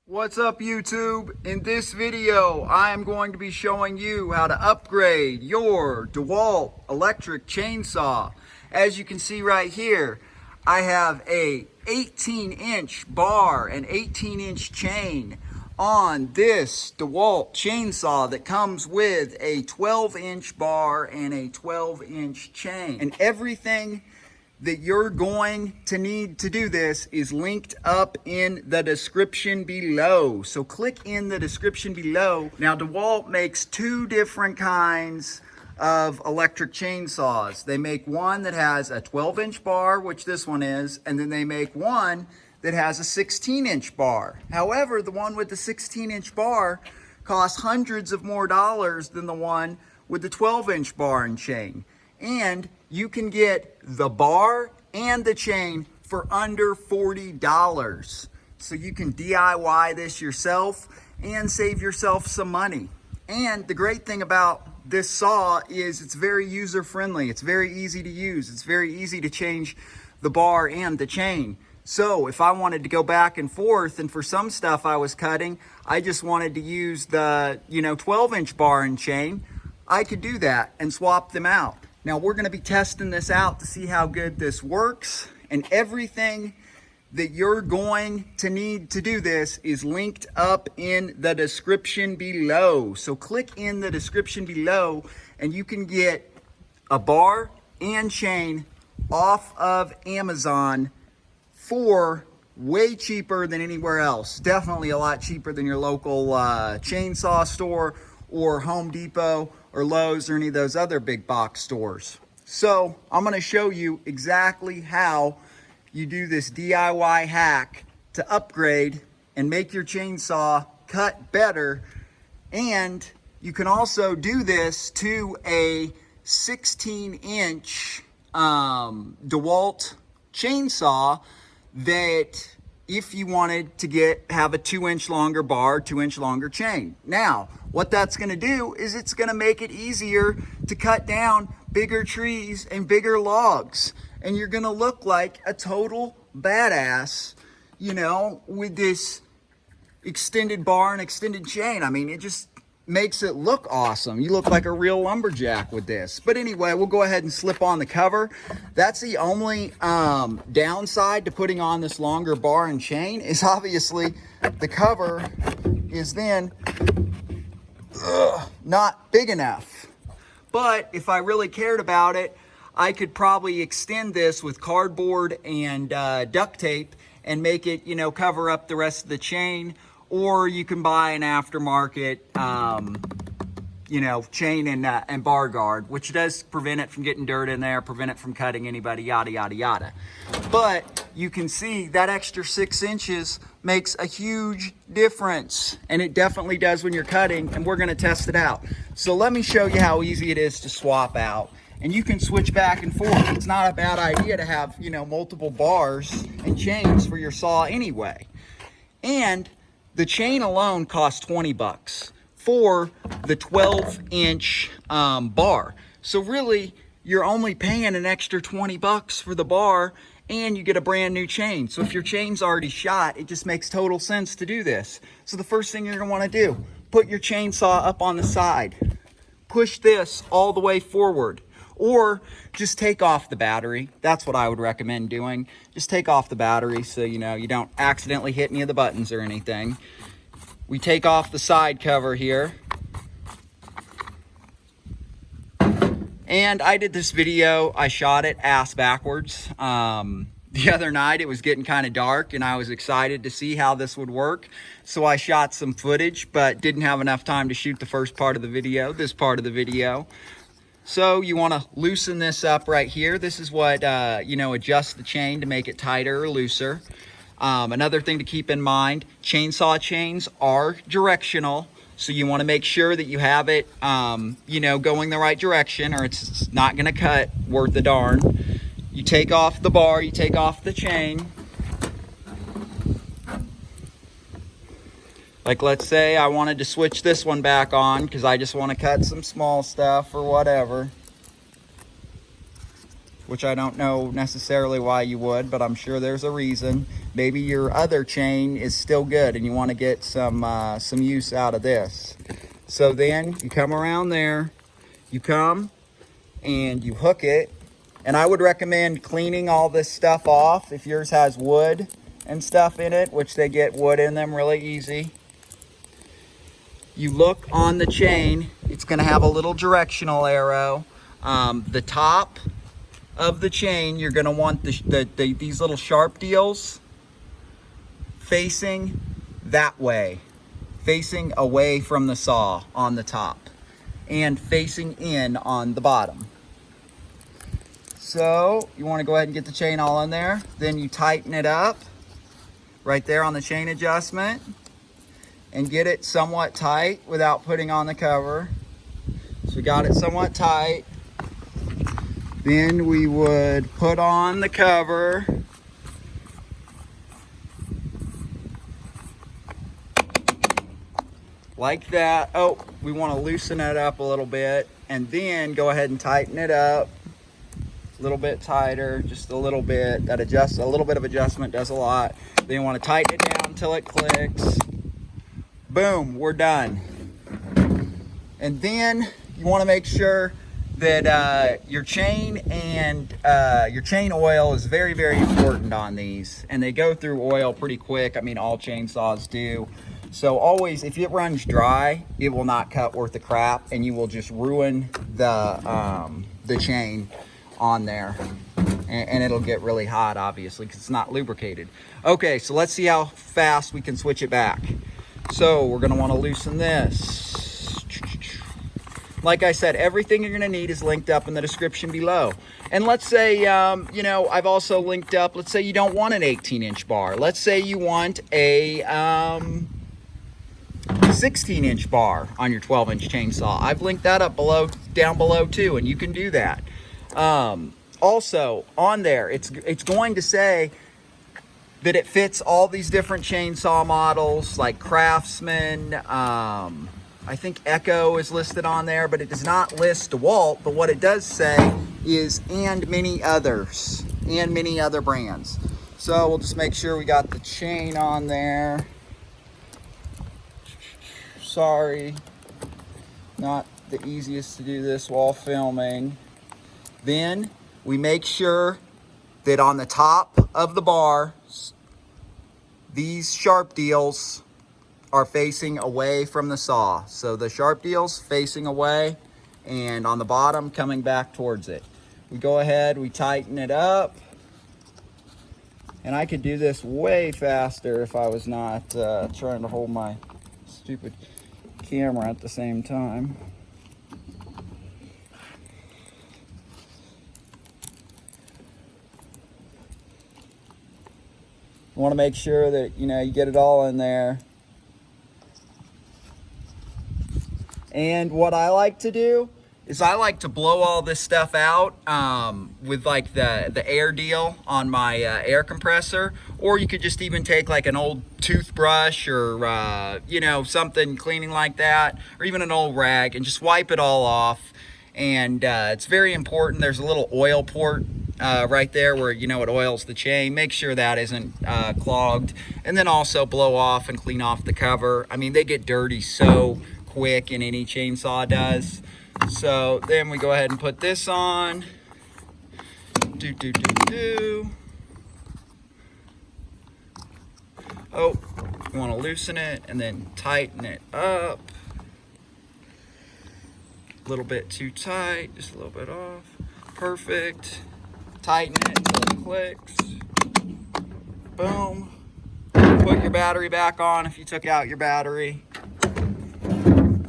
What's up YouTube? In this video I am going to be showing you how to upgrade your DeWalt electric chainsaw. As you can see right here, I have a 18-inch bar and 18-inch chain on this DeWalt chainsaw that comes with a 12-inch bar and a 12-inch chain. And everything that you're going to need to do this is linked up in the description below. So click in the description below. Now DeWalt makes two different kinds of electric chainsaws. They make one that has a 12-inch bar, which this one is, and then they make one that has a 16-inch bar. However, the one with the 16-inch bar costs hundreds of more dollars than the one with the 12-inch bar and chain. And you can get the bar and the chain for under $40. So you can DIY this yourself and save yourself some money. And the great thing about this saw is it's very user friendly. It's very easy to use. It's very easy to change the bar and the chain. So if I wanted to go back and forth, and for some stuff I was cutting, I just wanted to use the 12-inch bar and chain, I could do that and swap them out. Now we're going to be testing this out to see how good this works, and everything that you're going to need to do this is linked up in the description below. So click in the description below and you can get a bar and chain off of Amazon for way cheaper than anywhere else. Definitely a lot cheaper than your local chainsaw store or Home Depot or Lowe's or any of those other big box stores. So I'm going to show you exactly how you do this DIY hack to upgrade and make your chainsaw cut better. And you can also do this to a 16-inch DeWalt chainsaw that if you wanted to have a 2-inch longer bar, 2-inch longer chain. Now, what that's gonna do is it's gonna make it easier to cut down bigger trees and bigger logs. And you're gonna look like a total badass, with this extended bar and extended chain. I mean, it just makes it look awesome. You look like a real lumberjack with this. But anyway, we'll go ahead and slip on the cover. That's the only downside to putting on this longer bar and chain is obviously the cover is then not big enough. But if I really cared about it, I could probably extend this with cardboard and duct tape and make it, cover up the rest of the chain. Or you can buy an aftermarket, chain and bar guard, which does prevent it from getting dirt in there, prevent it from cutting anybody, yada, yada, yada. But you can see that extra 6 inches makes a huge difference. And it definitely does when you're cutting, and we're gonna test it out. So let me show you how easy it is to swap out. And you can switch back and forth. It's not a bad idea to have, multiple bars and chains for your saw anyway. And the chain alone costs 20 bucks for the 12-inch bar. So really, you're only paying an extra 20 bucks for the bar, and you get a brand new chain. So if your chain's already shot, it just makes total sense to do this. So the first thing you're gonna wanna do, put your chainsaw up on the side. Push this all the way forward. Or just take off the battery. That's what I would recommend doing. Just take off the battery so you don't accidentally hit any of the buttons or anything. We take off the side cover here. And I did this video, I shot it ass backwards. The other night it was getting kind of dark and I was excited to see how this would work. So I shot some footage, but didn't have enough time to shoot the first part of the video, this part of the video. So you want to loosen this up right here. This is what, adjusts the chain to make it tighter or looser. Another thing to keep in mind, chainsaw chains are directional. So you want to make sure that you have it, going the right direction, or it's not going to cut worth a darn. You take off the bar, you take off the chain. Like let's say I wanted to switch this one back on because I just want to cut some small stuff or whatever. Which I don't know necessarily why you would, but I'm sure there's a reason. maybe your other chain is still good and you want to get some use out of this. So then you come around there, you come and you hook it. And I would recommend cleaning all this stuff off if yours has wood and stuff in it, which they get wood in them really easy. You look on the chain, it's going to have a little directional arrow. The top of the chain, you're going to want these little sharp deals facing that way, facing away from the saw on the top, and facing in on the bottom. So you want to go ahead and get the chain all in there. Then you tighten it up right there on the chain adjustment and get it somewhat tight without putting on the cover. So we got it somewhat tight. Then we would put on the cover. Like that. Oh, we want to loosen it up a little bit and then go ahead and tighten it up. A little bit tighter, just a little bit. That adjusts, a little bit of adjustment does a lot. Then you want to tighten it down until it clicks. Boom, we're done. And then you want to make sure that your chain and your chain oil is very, very important on these. And they go through oil pretty quick. I mean, all chainsaws do. So always, if it runs dry, it will not cut worth a crap, and you will just ruin the chain on there, and it'll get really hot, obviously, because it's not lubricated. Okay, so let's see how fast we can switch it back. So we're going to want to loosen this. Like I said, everything you're going to need is linked up in the description below. And let's say, you know, I've also linked up, let's say you don't want an 18-inch bar. Let's say you want a 16-inch bar on your 12-inch chainsaw. I've linked that up down below too, and you can do that. Also on there, it's going to say that it fits all these different chainsaw models like Craftsman. I think Echo is listed on there, but it does not list DeWalt. But what it does say is and many others, and many other brands. So we'll just make sure we got the chain on there. Sorry, not the easiest to do this while filming. Then we make sure that on the top of the bar, these sharp deals are facing away from the saw. So the sharp deals facing away, and on the bottom coming back towards it. We go ahead, we tighten it up. And I could do this way faster if I was not trying to hold my stupid camera at the same time. You want to make sure that, you know, you get it all in there. And what I like to do is I like to blow all this stuff out with like the air deal on my air compressor. Or you could just even take like an old toothbrush or, you know, something cleaning like that. Or even an old rag and just wipe it all off. And it's very important. There's a little oil port right there where, you know, it oils the chain. Make sure that isn't clogged. And then also blow off and clean off the cover. I mean, they get dirty so quick, and any chainsaw does. So then we go ahead and put this on. Oh, you want to loosen it and then tighten it up. A little bit too tight, just a little bit off. Perfect. Tighten it until it clicks. Boom. Put your battery back on if you took out your battery.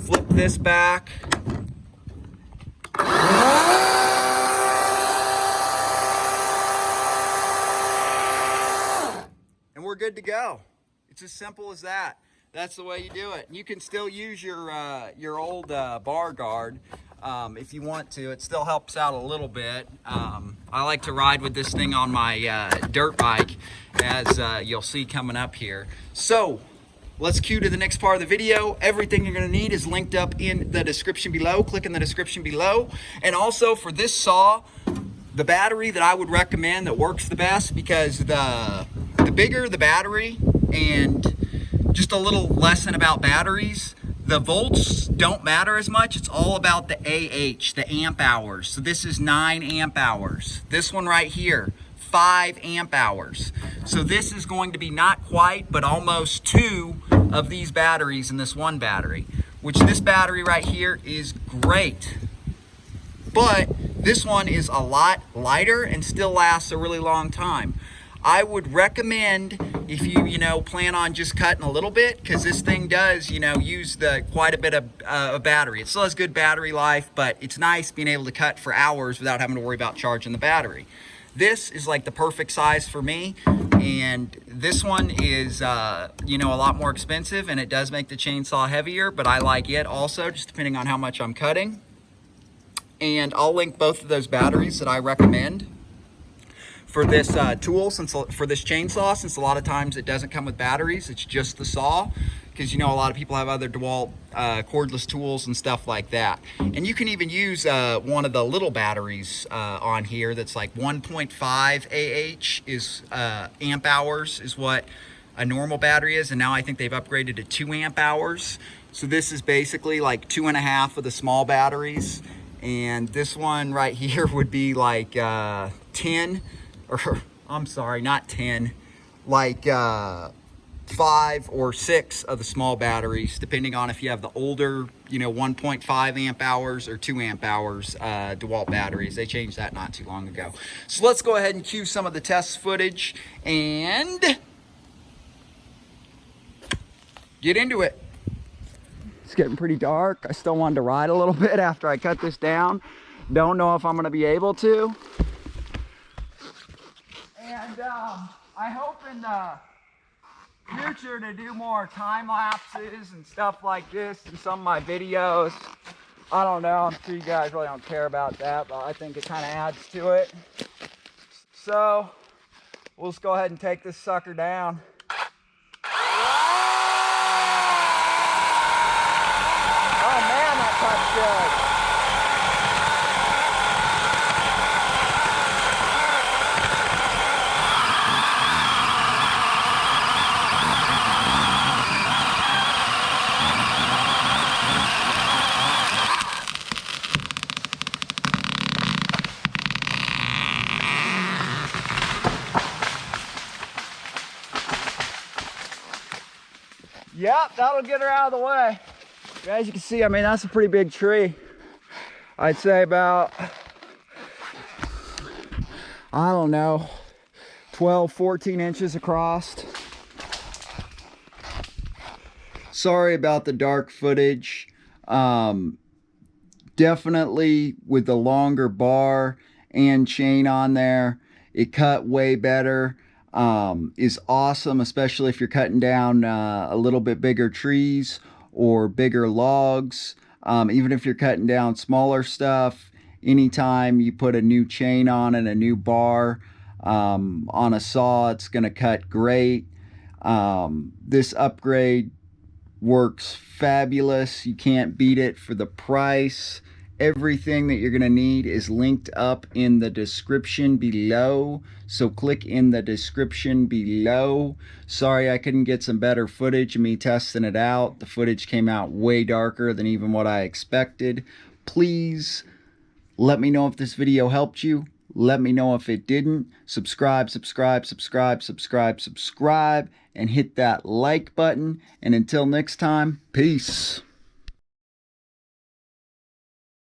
Flip this back. And we're good to go. It's as simple as that. That's the way you do it. You can still use your old bar guard if you want to. It still helps out a little bit. I like to ride with this thing on my dirt bike, as you'll see coming up here. So let's cue to the next part of the video. Everything you're going to need is linked up in the description below. Click in the description below. And also for this saw, the battery that I would recommend that works the best, because the bigger the battery, and just a little lesson about batteries, the volts don't matter as much. It's all about the AH, the amp hours. So this is 9 amp hours. This one right here, 5 amp hours. So this is going to be not quite, but almost 2 of these batteries in this one battery, which this battery right here is great. But this one is a lot lighter and still lasts a really long time. I would recommend, if you plan on just cutting a little bit, because this thing does use quite a bit of battery. It still has good battery life, but it's nice being able to cut for hours without having to worry about charging the battery. This is like the perfect size for me, and this one is a lot more expensive, and it does make the chainsaw heavier, but I like it also, just depending on how much I'm cutting. And I'll link both of those batteries that I recommend for this for this chainsaw, since a lot of times it doesn't come with batteries, it's just the saw, because a lot of people have other DeWalt cordless tools and stuff like that. And you can even use one of the little batteries on here that's like 1.5 AH is amp hours is what a normal battery is, and now I think they've upgraded to 2 amp hours. So this is basically like 2.5 of the small batteries, and this one right here would be like 10, or I'm sorry, not 10, like 5 or 6 of the small batteries, depending on if you have the older, 1.5 amp hours or 2 amp hours DeWalt batteries. They changed that not too long ago. So let's go ahead and cue some of the test footage and get into it. It's getting pretty dark. I still wanted to ride a little bit after I cut this down. Don't know if I'm going to be able to. And I hope in the future to do more time lapses and stuff like this in some of my videos. I don't know, I'm sure you guys really don't care about that, but I think it kind of adds to it. So we'll just go ahead and take this sucker down. Oh man, that cuts good. Yep, that'll get her out of the way. As you can see, I mean, that's a pretty big tree. I'd say about, I don't know, 12, 14 inches across. Sorry about the dark footage. Definitely with the longer bar and chain on there, it cut way better. Is awesome, especially if you're cutting down a little bit bigger trees or bigger logs. Even if you're cutting down smaller stuff, anytime you put a new chain on and a new bar on a saw, it's going to cut great. This upgrade works fabulous. You can't beat it for the price. Everything that you're going to need is linked up in the description below. So click in the description below. Sorry I couldn't get some better footage of me testing it out. The footage came out way darker than even what I expected. Please let me know if this video helped you. Let me know if it didn't. Subscribe, subscribe, subscribe, subscribe, subscribe, and hit that like button. And until next time, peace.